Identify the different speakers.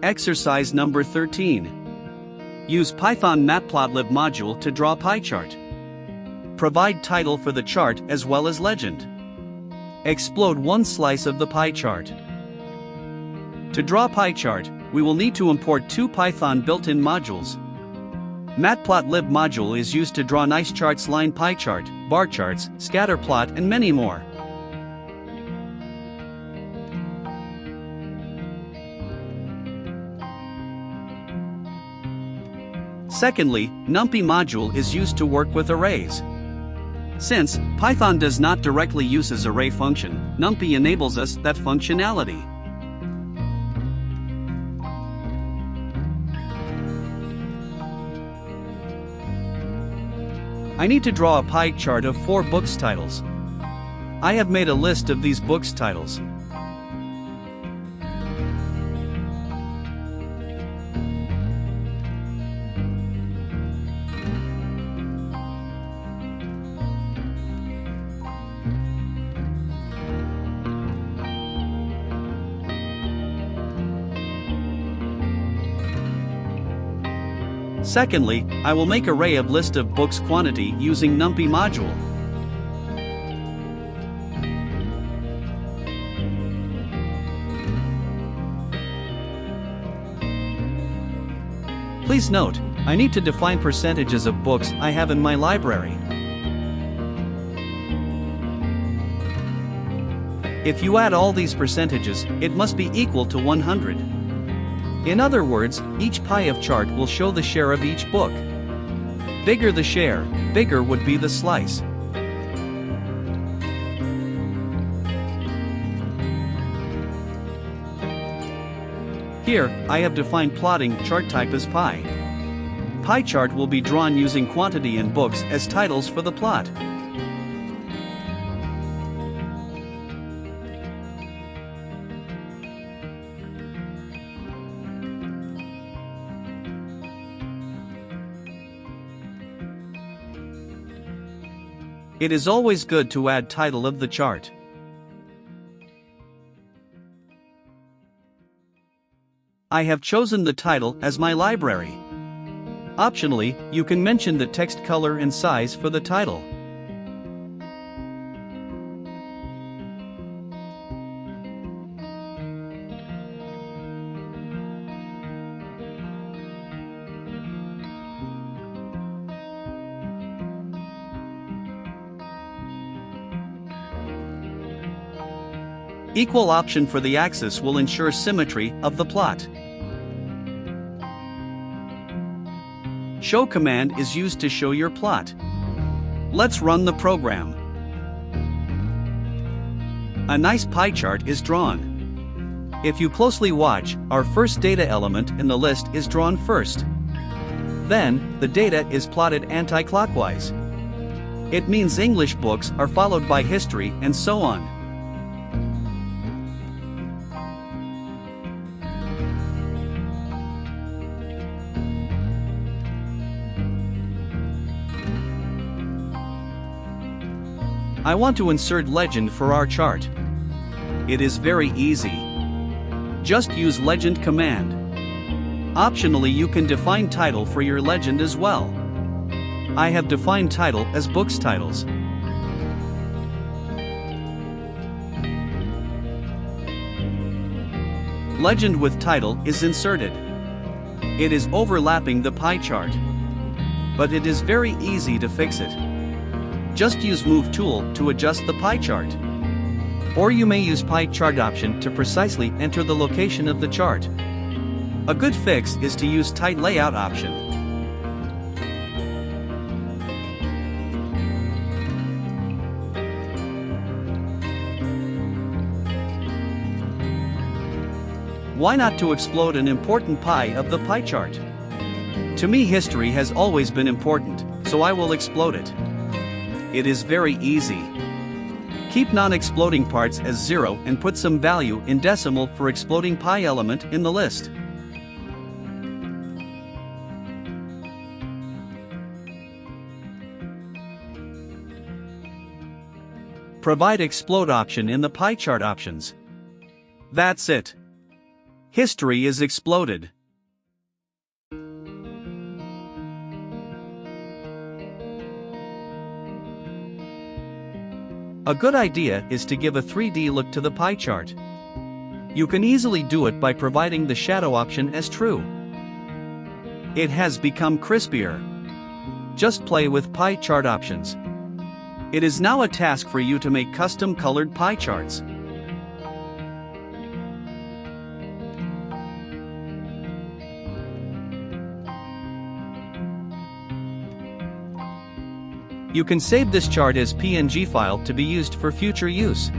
Speaker 1: Exercise number 13. Use Python Matplotlib module to draw pie chart. Provide title for the chart as well as legend. Explode one slice of the pie chart. To draw pie chart, we will need to import two Python built-in modules. Matplotlib module is used to draw nice charts, line pie chart, bar charts, scatter plot, and many more. Secondly, NumPy module is used to work with arrays. Since Python does not directly use array function, NumPy enables us that functionality. I need to draw a pie chart of 4 books titles. I have made a list of these books titles. Secondly, I will make array of list of books quantity using NumPy module. Please note, I need to define percentages of books I have in my library. If you add all these percentages, it must be equal to 100. In other words, each pie of chart will show the share of each book. Bigger the share, bigger would be the slice. Here, I have defined plotting chart type as pie. Pie chart will be drawn using quantity and books as titles for the plot. It is always good to add title of the chart. I have chosen the title as my library. Optionally, you can mention the text color and size for the title. Equal option for the axis will ensure symmetry of the plot. Show command is used to show your plot. Let's run the program. A nice pie chart is drawn. If you closely watch, our first data element in the list is drawn first. Then, the data is plotted anti-clockwise. It means English books are followed by history and so on. I want to insert legend for our chart. It is very easy. Just use legend command. Optionally, you can define title for your legend as well. I have defined title as books titles. Legend with title is inserted. It is overlapping the pie chart. But it is very easy to fix it. Just use Move tool to adjust the pie chart. Or you may use pie chart option to precisely enter the location of the chart. A good fix is to use tight layout option. Why not to explode an important pie of the pie chart? To me, history has always been important, so I will explode it. It is very easy. Keep non-exploding parts as 0 and put some value in decimal for exploding pie element in the list. Provide explode option in the pie chart options. That's it. History is exploded. A good idea is to give a 3D look to the pie chart. You can easily do it by providing the shadow option as true. It has become crispier. Just play with pie chart options. It is now a task for you to make custom colored pie charts. You can save this chart as PNG file to be used for future use.